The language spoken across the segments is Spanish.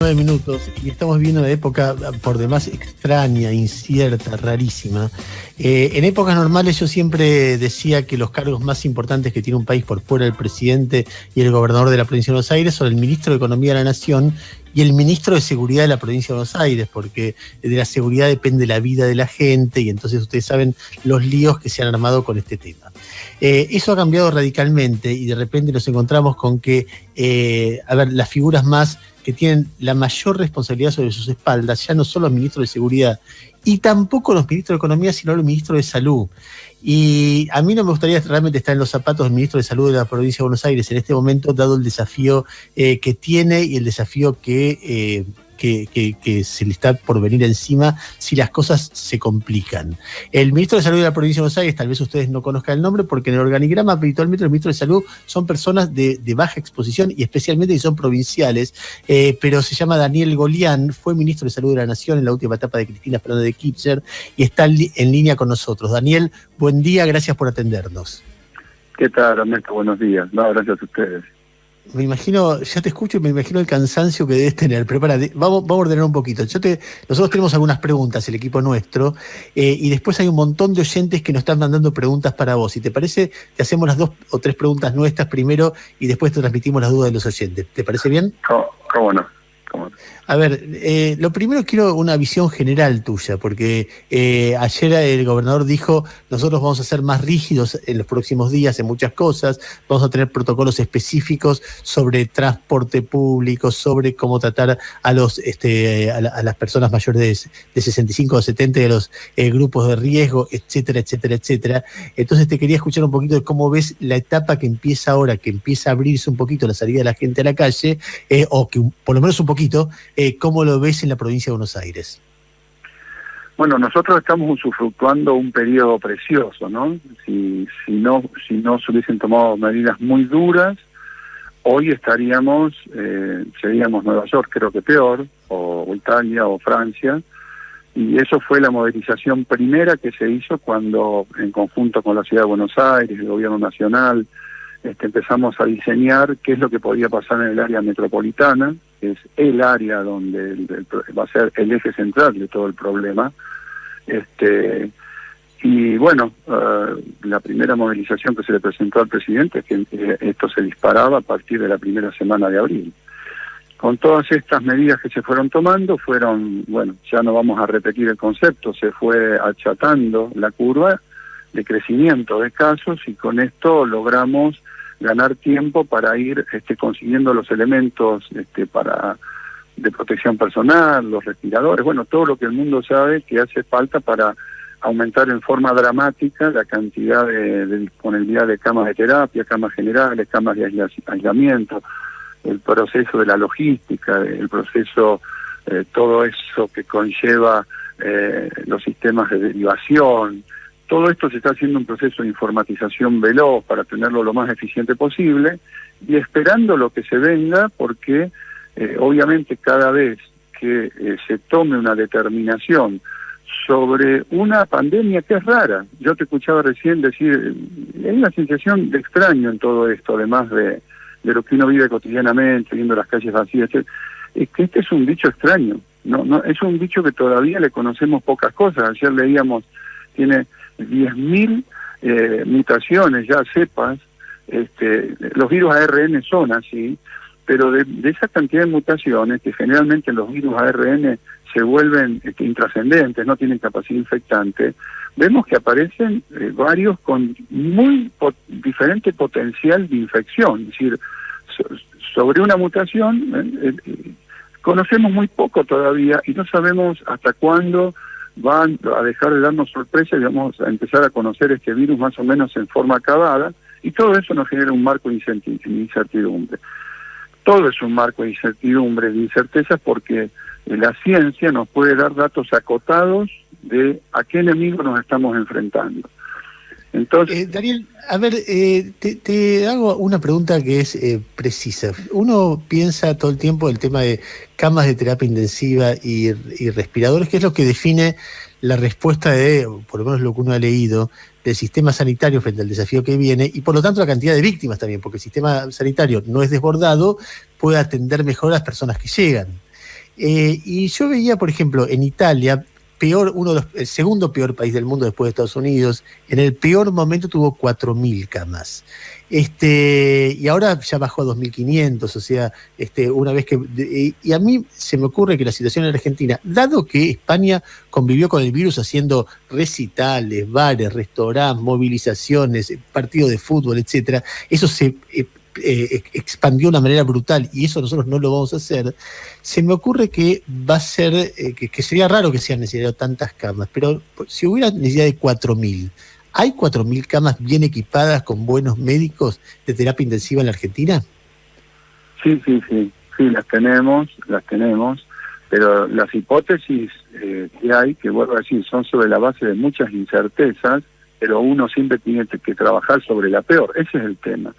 9 minutos y estamos viviendo una época por demás extraña, incierta, rarísima. En épocas normales yo siempre decía que los cargos más importantes que tiene un país por fuera del presidente y el gobernador de la provincia de Buenos Aires son el ministro de Economía de la Nación y el ministro de Seguridad de la provincia de Buenos Aires, porque de la seguridad depende la vida de la gente y entonces ustedes saben los líos que se han armado con este tema. Eso ha cambiado radicalmente y de repente nos encontramos con que, las figuras más que tienen la mayor responsabilidad sobre sus espaldas ya no son los ministros de Seguridad y tampoco los ministros de Economía, sino los ministros de Salud. Y a mí no me gustaría realmente estar en los zapatos del ministro de Salud de la provincia de Buenos Aires en este momento, dado el desafío que tiene y el desafío que se le está por venir encima si las cosas se complican. El ministro de Salud de la provincia de Buenos Aires, tal vez ustedes no conozcan el nombre, porque en el organigrama habitualmente los ministros de Salud son personas de baja exposición y especialmente si son provinciales, pero se llama Daniel Golián, fue ministro de Salud de la Nación en la última etapa de Cristina Fernández de Kirchner y está en línea con nosotros. Daniel, buen día, gracias por atendernos. ¿Qué tal, Ernesto? Buenos días. No, gracias a ustedes. Me imagino, ya te escucho y me imagino el cansancio que debes tener. Prepárate, vamos a ordenar un poquito. Nosotros tenemos algunas preguntas, el equipo nuestro, y después hay un montón de oyentes que nos están mandando preguntas para vos. Si te parece, te hacemos las 2 o 3 preguntas nuestras primero y después te transmitimos las dudas de los oyentes. ¿Te parece bien? ¿Cómo no? A ver, lo primero quiero una visión general tuya, porque ayer el gobernador dijo, nosotros vamos a ser más rígidos en los próximos días en muchas cosas, vamos a tener protocolos específicos sobre transporte público, sobre cómo tratar a las personas mayores de 65 o 70 de los grupos de riesgo, etcétera, etcétera, etcétera. Entonces te quería escuchar un poquito de cómo ves la etapa que empieza ahora, que empieza a abrirse un poquito la salida de la gente a la calle, o que por lo menos un poquito, ¿cómo lo ves en la provincia de Buenos Aires? Bueno, nosotros estamos usufructuando un periodo precioso, ¿no? Si no se hubiesen tomado medidas muy duras, hoy seríamos Nueva York, creo que peor, o Italia o Francia, y eso fue la movilización primera que se hizo cuando, en conjunto con la Ciudad de Buenos Aires, el Gobierno Nacional, empezamos a diseñar qué es lo que podía pasar en el área metropolitana, que es el área donde va a ser el eje central de todo el problema. Y bueno, la primera movilización que se le presentó al presidente es que esto se disparaba a partir de la primera semana de abril. Con todas estas medidas que se fueron tomando, ya no vamos a repetir el concepto, se fue achatando la curva de crecimiento de casos y con esto logramos ganar tiempo para ir consiguiendo los elementos de protección personal, los respiradores, todo lo que el mundo sabe que hace falta para aumentar en forma dramática la cantidad de disponibilidad de camas de terapia, camas generales, camas de aislamiento, el proceso de la logística, el proceso, todo eso que conlleva los sistemas de derivación. Todo esto se está haciendo un proceso de informatización veloz para tenerlo lo más eficiente posible y esperando lo que se venga porque obviamente cada vez que se tome una determinación sobre una pandemia que es rara, yo te escuchaba recién decir, hay una sensación de extraño en todo esto, además de lo que uno vive cotidianamente, viendo las calles vacías, es que este es un bicho extraño, no es un bicho que todavía le conocemos pocas cosas. Ayer leíamos, tiene 10.000 mutaciones, ya cepas, los virus ARN son así, pero de esa cantidad de mutaciones, que generalmente los virus ARN se vuelven intrascendentes, no tienen capacidad infectante, vemos que aparecen varios con muy diferente potencial de infección, es decir, sobre una mutación conocemos muy poco todavía y no sabemos hasta cuándo van a dejar de darnos sorpresas y vamos a empezar a conocer este virus más o menos en forma acabada, y todo eso nos genera un marco de incertidumbre. Todo es un marco de incertidumbre, de incertezas, porque la ciencia nos puede dar datos acotados de a qué enemigo nos estamos enfrentando. Entonces, Daniel, a ver, te hago una pregunta que es precisa. Uno piensa todo el tiempo el tema de camas de terapia intensiva y respiradores, que es lo que define la respuesta por lo menos lo que uno ha leído, del sistema sanitario frente al desafío que viene, y por lo tanto la cantidad de víctimas también, porque el sistema sanitario no es desbordado, puede atender mejor a las personas que llegan. Y yo veía, por ejemplo, en Italia, el segundo peor país del mundo después de Estados Unidos, en el peor momento tuvo 4.000 camas. Y ahora ya bajó a 2.500, o sea, una vez que... y a mí se me ocurre que la situación en Argentina, dado que España convivió con el virus haciendo recitales, bares, restaurantes, movilizaciones, partidos de fútbol, etcétera, eso se expandió de una manera brutal y eso nosotros no lo vamos a hacer. Se me ocurre que va a ser, que sería raro que sean necesarias tantas camas, pero si hubiera necesidad de 4.000, ¿hay 4.000 camas bien equipadas con buenos médicos de terapia intensiva en la Argentina? Sí, las tenemos, pero las hipótesis que hay, que vuelvo a decir, son sobre la base de muchas incertezas, pero uno siempre tiene que trabajar sobre la peor, ese es el tema.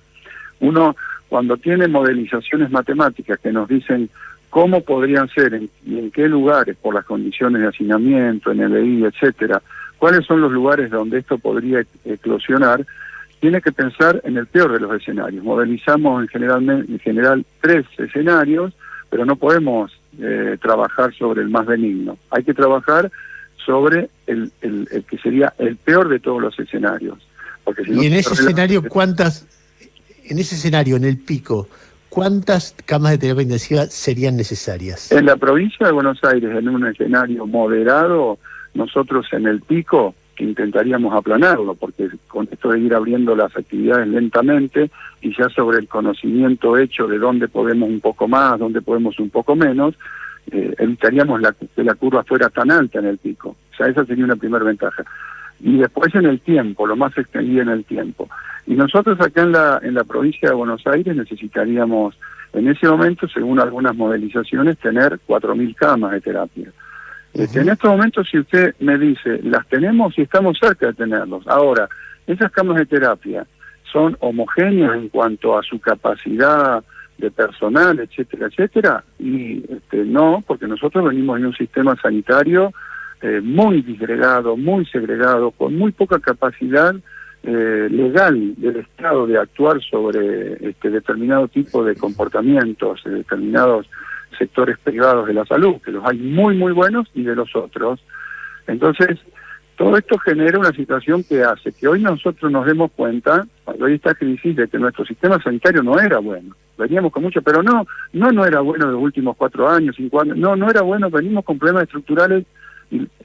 Uno, cuando tiene modelizaciones matemáticas que nos dicen cómo podrían ser y en qué lugares, por las condiciones de hacinamiento, NBI, etcétera, cuáles son los lugares donde esto podría eclosionar, tiene que pensar en el peor de los escenarios. Modelizamos en general 3 escenarios, pero no podemos trabajar sobre el más benigno. Hay que trabajar sobre el que sería el peor de todos los escenarios. Porque si no, y en ese escenario, en el pico, ¿cuántas camas de terapia intensiva serían necesarias? En la provincia de Buenos Aires, en un escenario moderado, nosotros en el pico intentaríamos aplanarlo, porque con esto de ir abriendo las actividades lentamente y ya sobre el conocimiento hecho de dónde podemos un poco más, dónde podemos un poco menos, evitaríamos que la curva fuera tan alta en el pico. O sea, esa sería una primera ventaja. Y después en el tiempo, lo más extendido en el tiempo. Y nosotros acá en la provincia de Buenos Aires necesitaríamos, en ese momento, según algunas modelizaciones, tener 4.000 camas de terapia. En estos momentos, si usted me dice, las tenemos y estamos cerca de tenerlos. Ahora, esas camas de terapia son homogéneas en cuanto a su capacidad de personal, etcétera, etcétera, y no, porque nosotros venimos de un sistema sanitario muy disgregado, muy segregado, con muy poca capacidad legal del Estado de actuar sobre determinado tipo de comportamientos, determinados sectores privados de la salud, que los hay muy, muy buenos y de los otros. Entonces, todo esto genera una situación que hace que hoy nosotros nos demos cuenta, cuando hay esta crisis, de que nuestro sistema sanitario no era bueno. Veníamos con mucho, pero no era bueno en los últimos 4 años, 5 años, no era bueno, venimos con problemas estructurales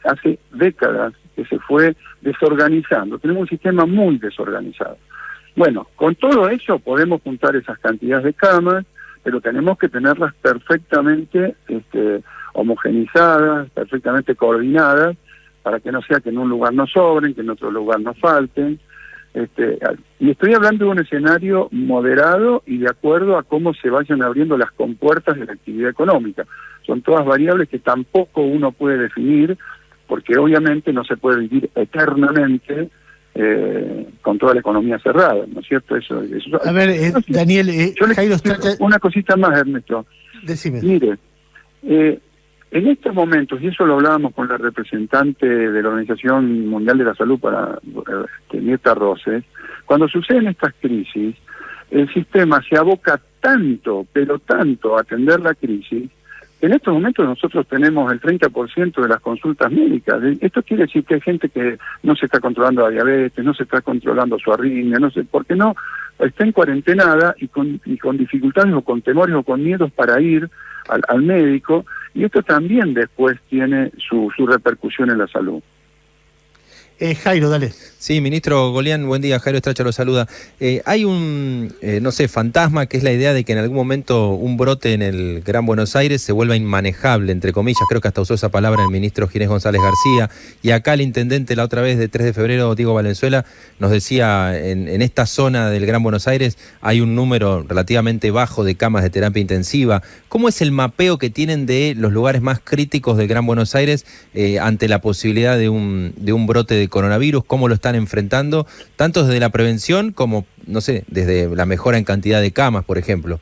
hace décadas que se fue desorganizando. Tenemos un sistema muy desorganizado. Bueno, con todo eso podemos juntar esas cantidades de camas, pero tenemos que tenerlas perfectamente homogenizadas, perfectamente coordinadas, para que no sea que en un lugar no sobren, que en otro lugar no falten. Y estoy hablando de un escenario moderado y de acuerdo a cómo se vayan abriendo las compuertas de la actividad económica. Son todas variables que tampoco uno puede definir, porque obviamente no se puede vivir eternamente con toda la economía cerrada, ¿no es cierto? Eso a ver, Daniel, yo Jairo, una cosita más, Ernesto. Decime. Mire, en estos momentos, y eso lo hablábamos con la representante de la Organización Mundial de la Salud, Mirta Roses, cuando suceden estas crisis, el sistema se aboca tanto, pero tanto, a atender la crisis. En estos momentos nosotros tenemos el 30% de las consultas médicas. Esto quiere decir que hay gente que no se está controlando la diabetes, no se está controlando su arritmia, no sé, porque no está en cuarentenada y con dificultades o con temores o con miedos para ir al médico, y esto también después tiene su repercusión en la salud. Jairo, dale. Sí, ministro Golián, buen día, Jairo Estracha lo saluda. Hay un, fantasma, que es la idea de que en algún momento un brote en el Gran Buenos Aires se vuelva inmanejable, entre comillas, creo que hasta usó esa palabra el ministro Ginés González García, y acá el intendente la otra vez de 3 de febrero, Diego Valenzuela, nos decía, en esta zona del Gran Buenos Aires hay un número relativamente bajo de camas de terapia intensiva. ¿Cómo es el mapeo que tienen de los lugares más críticos del Gran Buenos Aires ante la posibilidad de un brote de coronavirus? ¿Cómo lo están enfrentando, tanto desde la prevención como, desde la mejora en cantidad de camas, por ejemplo?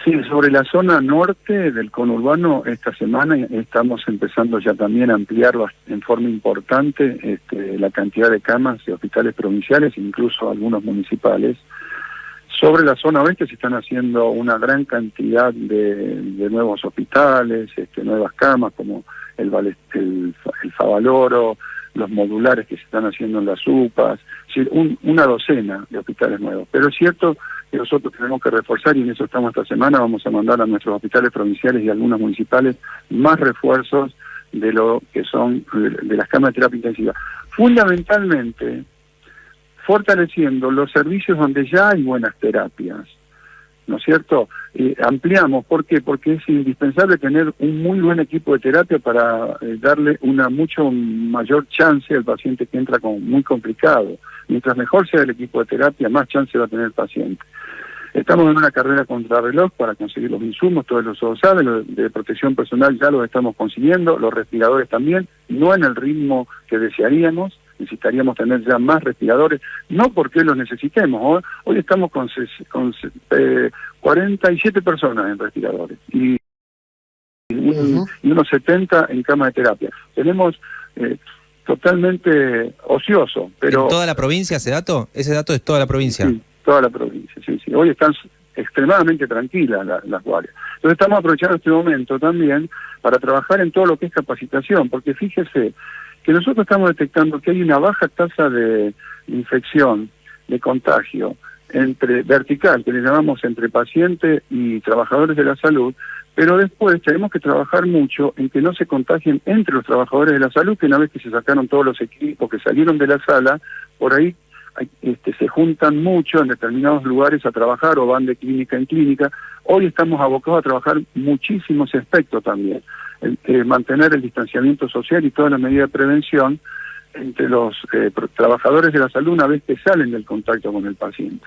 Sí, sobre la zona norte del conurbano, esta semana estamos empezando ya también a ampliar en forma importante la cantidad de camas de hospitales provinciales, incluso algunos municipales. Sobre la zona oeste se están haciendo una gran cantidad de nuevos hospitales, nuevas camas como el Favaloro, los modulares que se están haciendo en las UPAs, es decir, una docena de hospitales nuevos. Pero es cierto que nosotros tenemos que reforzar, y en eso estamos esta semana, vamos a mandar a nuestros hospitales provinciales y algunos municipales más refuerzos de lo que son de las camas de terapia intensiva. Fundamentalmente, fortaleciendo los servicios donde ya hay buenas terapias, ¿no es cierto? Ampliamos, ¿por qué? Porque es indispensable tener un muy buen equipo de terapia para darle una mucho mayor chance al paciente que entra muy complicado. Mientras mejor sea el equipo de terapia, más chance va a tener el paciente. Estamos en una carrera contrarreloj para conseguir los insumos, todos los saben, lo de protección personal ya los estamos consiguiendo, los respiradores también, no en el ritmo que desearíamos. Necesitaríamos tener ya más respiradores, no porque los necesitemos. Hoy estamos con 47 personas en respiradores y unos 70 en cama de terapia. Tenemos totalmente ocioso. Pero ¿en toda la provincia ese dato? ¿Ese dato es toda la provincia? Sí, toda la provincia, sí. Hoy están extremadamente tranquilas las guardias. Entonces estamos aprovechando este momento también para trabajar en todo lo que es capacitación, porque fíjese que nosotros estamos detectando que hay una baja tasa de infección, de contagio, vertical, que le llamamos entre paciente y trabajadores de la salud, pero después tenemos que trabajar mucho en que no se contagien entre los trabajadores de la salud, que una vez que se sacaron todos los equipos, que salieron de la sala, por ahí se juntan mucho en determinados lugares a trabajar o van de clínica en clínica. Hoy estamos abocados a trabajar muchísimo ese aspecto también. Mantener el distanciamiento social y toda la medida de prevención entre los trabajadores de la salud una vez que salen del contacto con el paciente.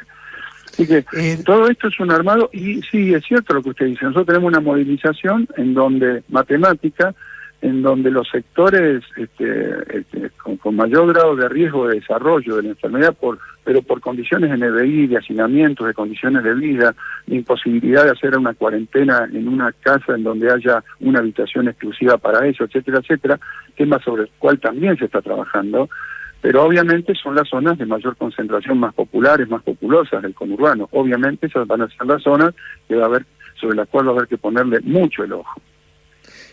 Así que todo esto es un armado, y sí, es cierto lo que usted dice, nosotros tenemos una movilización en donde matemática, en donde los sectores con mayor grado de riesgo de desarrollo de la enfermedad, pero por condiciones de NBI, de hacinamientos, de condiciones de vida, de imposibilidad de hacer una cuarentena en una casa en donde haya una habitación exclusiva para eso, etcétera, etcétera, tema sobre el cual también se está trabajando, pero obviamente son las zonas de mayor concentración, más populares, más populosas del conurbano. Obviamente esas van a ser las zonas que sobre las cuales va a haber que ponerle mucho el ojo.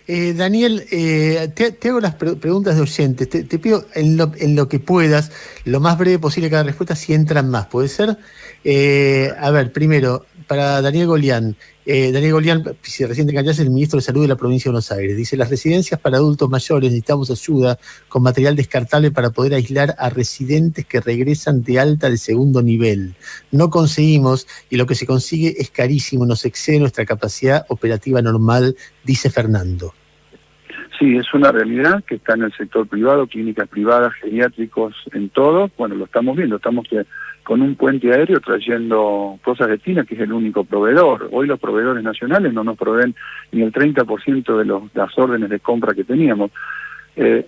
Daniel, te hago las preguntas de oyentes. Te pido en lo que puedas, lo más breve posible cada respuesta, si entran más, ¿puede ser? A ver, primero, para Daniel Golián. Daniel Golián, si recién te enganchás, es el ministro de Salud de la provincia de Buenos Aires. Dice, las residencias para adultos mayores necesitamos ayuda con material descartable para poder aislar a residentes que regresan de alta de segundo nivel. No conseguimos, y lo que se consigue es carísimo, nos excede nuestra capacidad operativa normal, dice Fernando. Sí, es una realidad que está en el sector privado, clínicas privadas, geriátricos, en todo. Bueno, lo estamos viendo, estamos con un puente aéreo trayendo cosas de China, que es el único proveedor. Hoy los proveedores nacionales no nos proveen ni el 30% de las órdenes de compra que teníamos.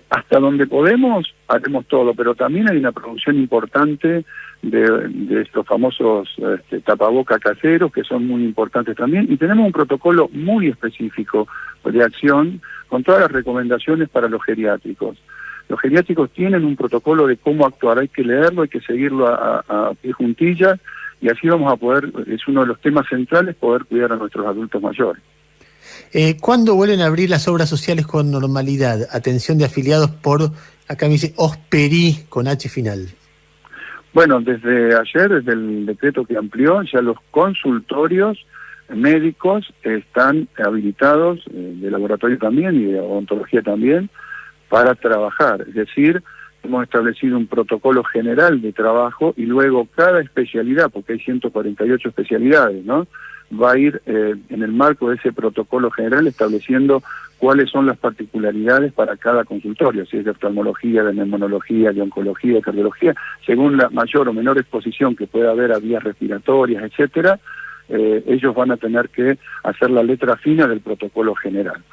Hasta donde podemos, haremos todo, pero también hay una producción importante de estos famosos tapabocas caseros, que son muy importantes también, y tenemos un protocolo muy específico de acción con todas las recomendaciones para los geriátricos. Los geriátricos tienen un protocolo de cómo actuar, hay que leerlo, hay que seguirlo a pie juntillas, y así vamos a poder, es uno de los temas centrales, poder cuidar a nuestros adultos mayores. ¿Cuándo vuelven a abrir las obras sociales con normalidad? Atención de afiliados por, acá me dice, Osperí, con H final. Bueno, desde ayer, desde el decreto que amplió, ya los consultorios médicos están habilitados, de laboratorio también y de odontología también, para trabajar. Es decir, hemos establecido un protocolo general de trabajo y luego cada especialidad, porque hay 148 especialidades, ¿no?, va a ir en el marco de ese protocolo general estableciendo cuáles son las particularidades para cada consultorio, si es de oftalmología, de neumonología, de oncología, de cardiología, según la mayor o menor exposición que pueda haber a vías respiratorias, etcétera. Ellos van a tener que hacer la letra fina del protocolo general.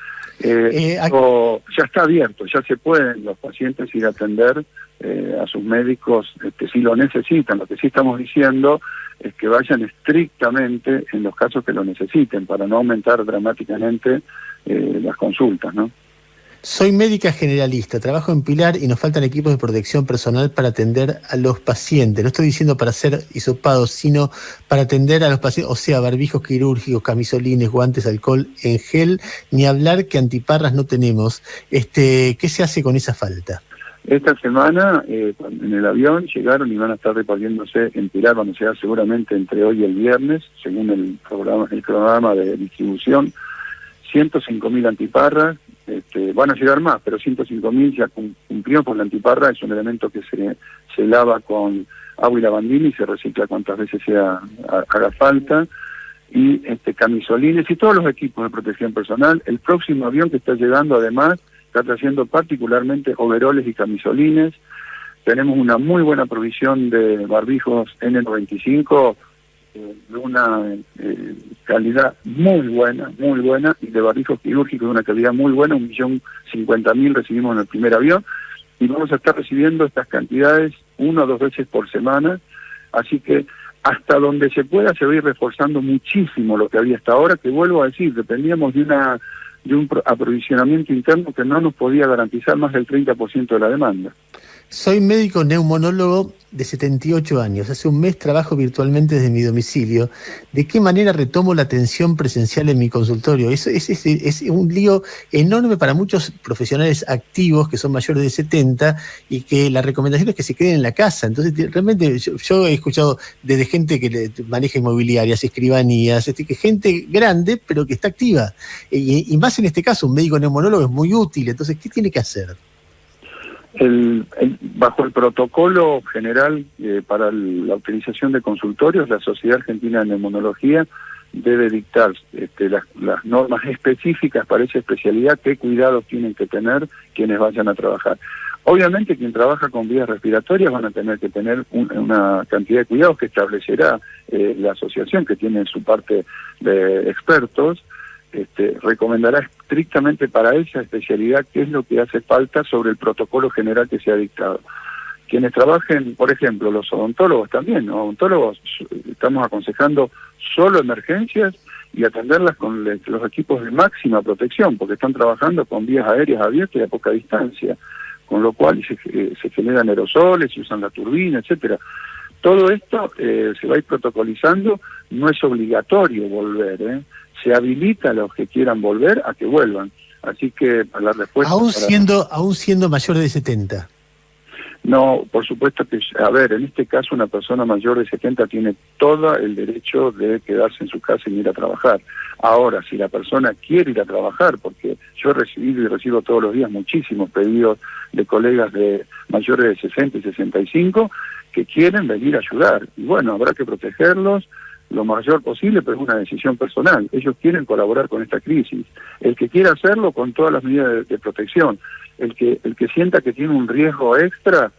Ya está abierto, ya se pueden los pacientes ir a atender a sus médicos si lo necesitan. Lo que sí estamos diciendo es que vayan estrictamente en los casos que lo necesiten, para no aumentar dramáticamente las consultas, ¿no? Soy médica generalista, trabajo en Pilar y nos faltan equipos de protección personal para atender a los pacientes. No estoy diciendo para hacer hisopados, sino para atender a los pacientes, o sea, barbijos quirúrgicos, camisolines, guantes, alcohol en gel, ni hablar que antiparras no tenemos. ¿Qué se hace con esa falta? Esta semana en el avión llegaron y van a estar repartiéndose en Pilar, van a llegar seguramente entre hoy y el viernes, según el programa de distribución, 105.000 antiparras. Van a llegar más, pero 105.000 ya cumplió con la antiparra. Es un elemento que se lava con agua y lavandina y se recicla cuantas veces haga falta. Y camisolines y todos los equipos de protección personal. El próximo avión que está llegando, además, está trayendo particularmente overoles y camisolines. Tenemos una muy buena provisión de barbijos N95, de una calidad muy buena, y de barbijos quirúrgicos de una calidad muy buena, 1.050.000 recibimos en el primer avión, y vamos a estar recibiendo estas cantidades 1 o 2 veces por semana, así que hasta donde se pueda se va a ir reforzando muchísimo lo que había hasta ahora, que vuelvo a decir, dependíamos de un aprovisionamiento interno que no nos podía garantizar más del 30% de la demanda. Soy médico neumonólogo de 78 años. Hace un mes trabajo virtualmente desde mi domicilio. ¿De qué manera retomo la atención presencial en mi consultorio? Eso es un lío enorme para muchos profesionales activos que son mayores de 70 y que la recomendación es que se queden en la casa. Entonces, realmente yo he escuchado desde gente que maneja inmobiliarias, escribanías, que gente grande pero que está activa. Y más en este caso, un médico neumonólogo es muy útil. Entonces, ¿qué tiene que hacer? Bajo el protocolo general para la utilización de consultorios, la Sociedad Argentina de Neumonología debe dictar las normas específicas para esa especialidad, qué cuidados tienen que tener quienes vayan a trabajar. Obviamente quien trabaja con vías respiratorias van a tener que tener una cantidad de cuidados que establecerá la asociación, que tiene su parte de expertos. Recomendará estrictamente para esa especialidad qué es lo que hace falta sobre el protocolo general que se ha dictado. Quienes trabajen, por ejemplo, los odontólogos también, ¿no? Odontólogos estamos aconsejando solo emergencias y atenderlas con los equipos de máxima protección, porque están trabajando con vías aéreas abiertas y a poca distancia, con lo cual se generan aerosoles, se usan la turbina, etcétera. Todo esto se va a ir protocolizando, no es obligatorio volver, se habilita a los que quieran volver a que vuelvan. Así que para la respuesta... Aún siendo mayor de 70. No, por supuesto que, a ver, en este caso una persona mayor de 70 tiene todo el derecho de quedarse en su casa y ir a trabajar. Ahora, si la persona quiere ir a trabajar, porque yo he recibido y recibo todos los días muchísimos pedidos de colegas de mayores de 60 y 65 que quieren venir a ayudar. Y bueno, habrá que protegerlos lo mayor posible, pero es una decisión personal. Ellos quieren colaborar con esta crisis. El que quiera hacerlo con todas las medidas de protección. El que sienta que tiene un riesgo extra,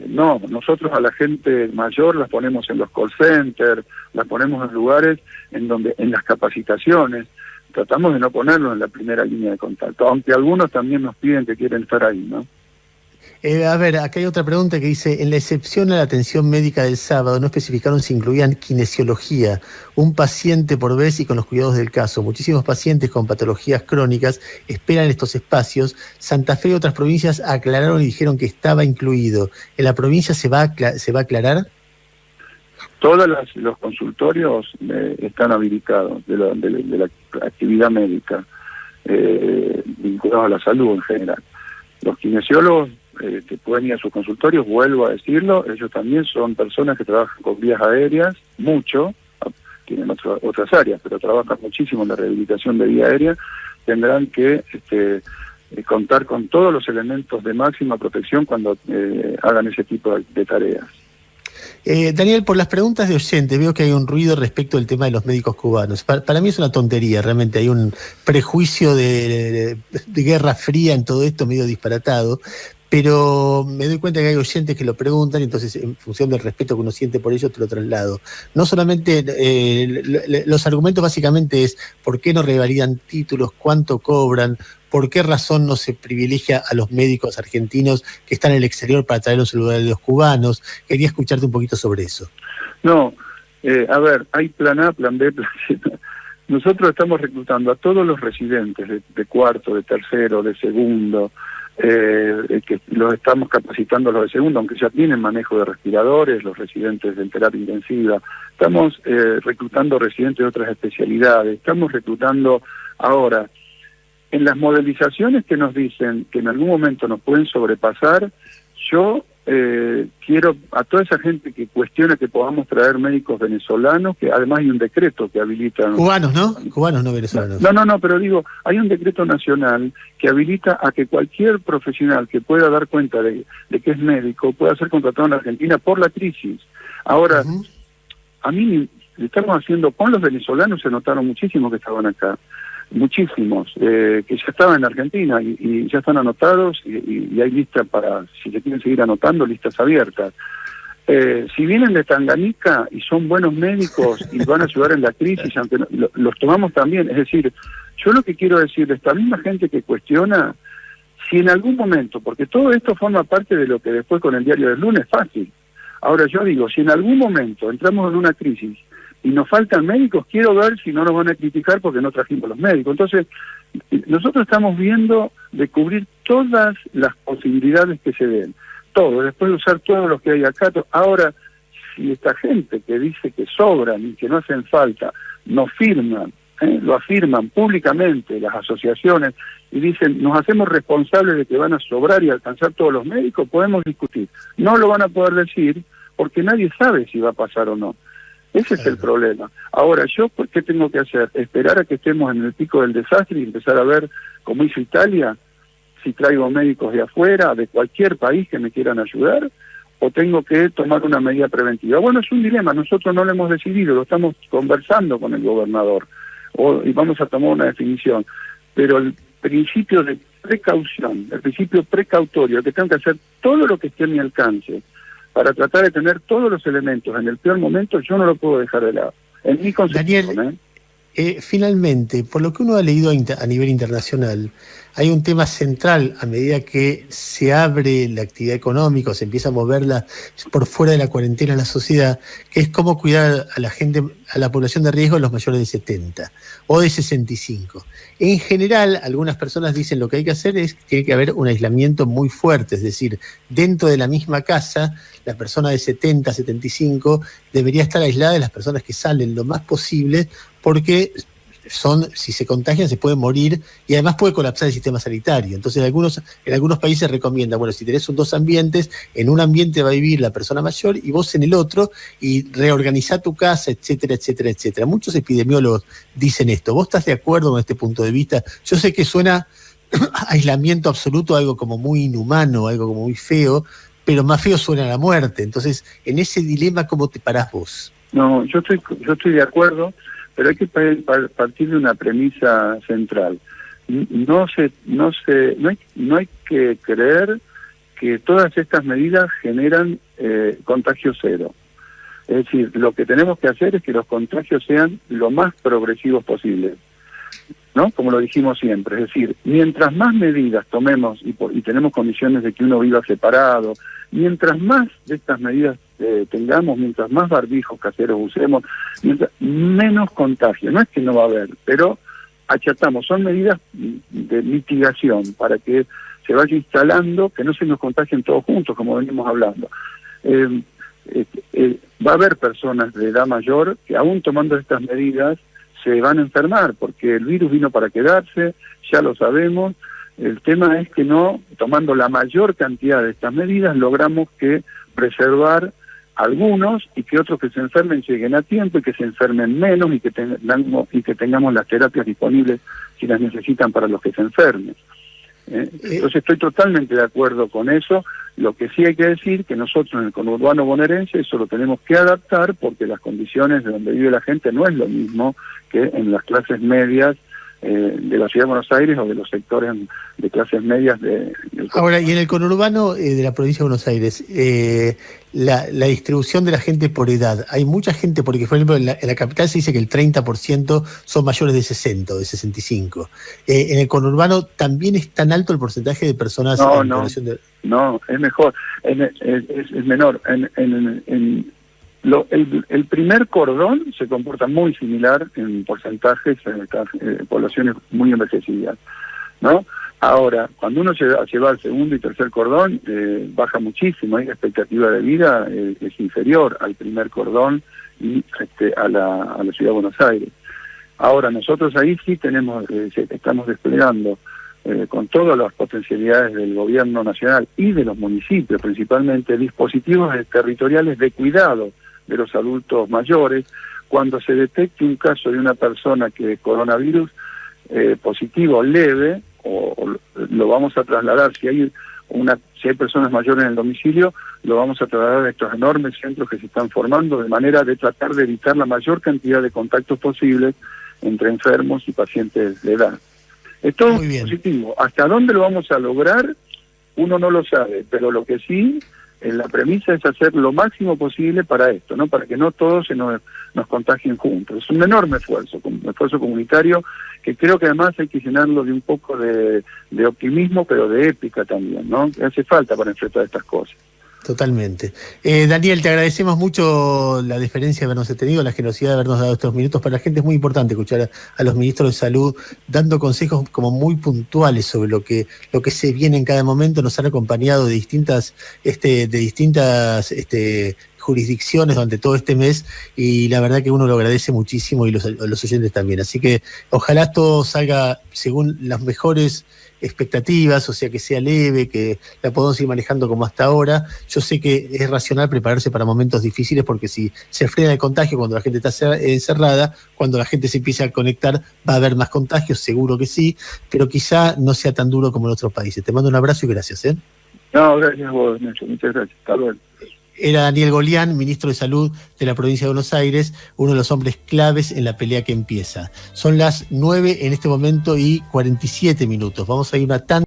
no. Nosotros a la gente mayor las ponemos en los call centers, las ponemos en lugares en las capacitaciones. Tratamos de no ponerlos en la primera línea de contacto, aunque algunos también nos piden que quieren estar ahí, ¿no? A ver, acá hay otra pregunta que dice, en la excepción a la atención médica del sábado no especificaron si incluían kinesiología, un paciente por vez y con los cuidados del caso. Muchísimos pacientes con patologías crónicas esperan estos espacios. Santa Fe y otras provincias aclararon y dijeron que estaba incluido. ¿En la provincia se va a aclarar? Todos los consultorios están habilitados de la actividad médica, vinculados a la salud en general. Los kinesiólogos que pueden ir a sus consultorios, vuelvo a decirlo, ellos también son personas que trabajan con vías aéreas, mucho, tienen otras áreas, pero trabajan muchísimo en la rehabilitación de vía aérea, tendrán que contar con todos los elementos de máxima protección cuando hagan ese tipo de tareas. Daniel, por las preguntas de oyentes, veo que hay un ruido respecto del tema de los médicos cubanos. Para mí es una tontería, realmente hay un prejuicio de guerra fría en todo esto, medio disparatado, pero me doy cuenta que hay oyentes que lo preguntan, y entonces en función del respeto que uno siente por ellos te lo traslado. No solamente, los argumentos básicamente es por qué no revalidan títulos, cuánto cobran, por qué razón no se privilegia a los médicos argentinos que están en el exterior para traerlos al lugar de los cubanos. Quería escucharte un poquito sobre eso. No, a ver, hay plan A, plan B, plan C. nosotros estamos reclutando a todos los residentes de cuarto, de tercero, de segundo, que los estamos capacitando a los de segundo, aunque ya tienen manejo de respiradores, los residentes en terapia intensiva. Estamos reclutando residentes de otras especialidades. Estamos reclutando ahora, en las modelizaciones que nos dicen que en algún momento nos pueden sobrepasar, yo quiero a toda esa gente que cuestiona que podamos traer médicos venezolanos, que además hay un decreto que habilita... Cubanos, ¿no? Cubanos, no venezolanos. No, pero digo, hay un decreto nacional que habilita a que cualquier profesional que pueda dar cuenta de que es médico pueda ser contratado en Argentina por la crisis. Ahora, a mí estamos haciendo, con los venezolanos se notaron muchísimo que estaban acá. Muchísimos, que ya estaban en Argentina y ya están anotados y hay listas para, si se quieren seguir anotando, listas abiertas. Si vienen de Tanganica y son buenos médicos y van a ayudar en la crisis, aunque los tomamos también, es decir, yo lo que quiero decir, esta misma gente que cuestiona, si en algún momento, porque todo esto forma parte de lo que después con el diario del lunes es fácil. Ahora yo digo, si en algún momento entramos en una crisis y nos faltan médicos, quiero ver si no nos van a criticar porque no trajimos los médicos. Entonces, nosotros estamos viendo de cubrir todas las posibilidades que se den, todo, después de usar todos los que hay acá. Ahora, si esta gente que dice que sobran y que no hacen falta, nos firman, lo afirman públicamente las asociaciones y dicen, nos hacemos responsables de que van a sobrar y alcanzar todos los médicos, podemos discutir. No lo van a poder decir porque nadie sabe si va a pasar o no. Ese es el problema. Ahora, ¿yo qué tengo que hacer? ¿Esperar a que estemos en el pico del desastre y empezar a ver, como hizo Italia, si traigo médicos de afuera, de cualquier país que me quieran ayudar? ¿O tengo que tomar una medida preventiva? Bueno, es un dilema, nosotros no lo hemos decidido, lo estamos conversando con el gobernador y vamos a tomar una definición. Pero el principio de precaución, el principio precautorio, que tengo que hacer todo lo que esté a mi alcance para tratar de tener todos los elementos en el peor momento, yo no lo puedo dejar de lado. En mi concepción, Daniel, finalmente, por lo que uno ha leído a nivel internacional, hay un tema central a medida que se abre la actividad económica o se empieza a moverla por fuera de la cuarentena en la sociedad, que es cómo cuidar a la gente, a la población de riesgo, los mayores de 70 o de 65. En general, algunas personas dicen lo que hay que hacer es que tiene que haber un aislamiento muy fuerte, es decir, dentro de la misma casa, la persona de 70, 75 debería estar aislada de las personas que salen lo más posible, porque si se contagian se puede morir y además puede colapsar el sistema sanitario. Entonces en algunos países recomiendan, bueno, si tenés dos ambientes, en un ambiente va a vivir la persona mayor y vos en el otro, y reorganizá tu casa, etcétera, etcétera, etcétera. Muchos epidemiólogos dicen esto. ¿Vos estás de acuerdo con este punto de vista? Yo sé que suena aislamiento absoluto, algo como muy inhumano, algo como muy feo, pero más feo suena la muerte. Entonces, en ese dilema, ¿cómo te parás vos? No, yo estoy de acuerdo, pero hay que partir de una premisa central. No hay que creer que todas estas medidas generan contagio cero. Es decir, lo que tenemos que hacer es que los contagios sean lo más progresivos posible, ¿no? Como lo dijimos siempre, es decir, mientras más medidas tomemos y tenemos condiciones de que uno viva separado, mientras más de estas medidas tengamos, mientras más barbijos caseros usemos, menos contagio. No es que no va a haber, pero achatamos, son medidas de mitigación para que se vaya instalando, que no se nos contagien todos juntos, como venimos hablando. Va a haber personas de edad mayor que aún tomando estas medidas se van a enfermar, porque el virus vino para quedarse, ya lo sabemos. El tema es que no, tomando la mayor cantidad de estas medidas, logramos que preservar algunos y que otros que se enfermen lleguen a tiempo y que se enfermen menos y que tengamos las terapias disponibles si las necesitan para los que se enfermen. Entonces estoy totalmente de acuerdo con eso. Lo que sí hay que decir que nosotros en el conurbano bonaerense eso lo tenemos que adaptar porque las condiciones de donde vive la gente no es lo mismo que en las clases medias de la Ciudad de Buenos Aires o de los sectores de clases medias Ahora, y en el conurbano de la provincia de Buenos Aires, la distribución de la gente por edad, hay mucha gente, porque por ejemplo en la capital se dice que el 30% son mayores de 60 o de 65. En el conurbano también es tan alto el porcentaje de personas No, es mejor, es menor. El primer cordón se comporta muy similar en porcentajes en estas poblaciones muy envejecidas, ¿no? Ahora, cuando uno se va al segundo y tercer cordón, baja muchísimo, y la expectativa de vida es inferior al primer cordón y a la Ciudad de Buenos Aires. Ahora, nosotros ahí sí estamos desplegando con todas las potencialidades del gobierno nacional y de los municipios principalmente, dispositivos territoriales de cuidado de los adultos mayores. Cuando se detecte un caso de una persona que es coronavirus positivo leve, o lo vamos a trasladar, si hay personas mayores en el domicilio, lo vamos a trasladar a estos enormes centros que se están formando, de manera de tratar de evitar la mayor cantidad de contactos posibles entre enfermos y pacientes de edad. Es todo positivo. ¿Hasta dónde lo vamos a lograr? Uno no lo sabe, pero lo que sí, la premisa es hacer lo máximo posible para esto, ¿no? Para que no todos nos contagien juntos. Es un enorme esfuerzo comunitario, que creo que además hay que llenarlo de un poco de optimismo, pero de épica también, ¿no? Que hace falta para enfrentar estas cosas. Totalmente. Daniel, te agradecemos mucho la deferencia de habernos tenido, la generosidad de habernos dado estos minutos. Para la gente es muy importante escuchar a los ministros de salud dando consejos como muy puntuales sobre lo que se viene en cada momento. Nos han acompañado de distintas jurisdicciones durante todo este mes, y la verdad que uno lo agradece muchísimo, y los oyentes también. Así que ojalá todo salga según las mejores expectativas, o sea, que sea leve, que la podamos ir manejando como hasta ahora. Yo sé que es racional prepararse para momentos difíciles, porque si se frena el contagio cuando la gente está encerrada, cuando la gente se empiece a conectar, va a haber más contagios, seguro que sí, pero quizá no sea tan duro como en otros países. Te mando un abrazo y gracias. No, gracias a vos, Nacho. Muchas gracias. Hasta luego. Era Daniel Golián, ministro de Salud de la provincia de Buenos Aires, uno de los hombres claves en la pelea que empieza. Son las 9 en este momento y 47 minutos. Vamos a ir una tanda.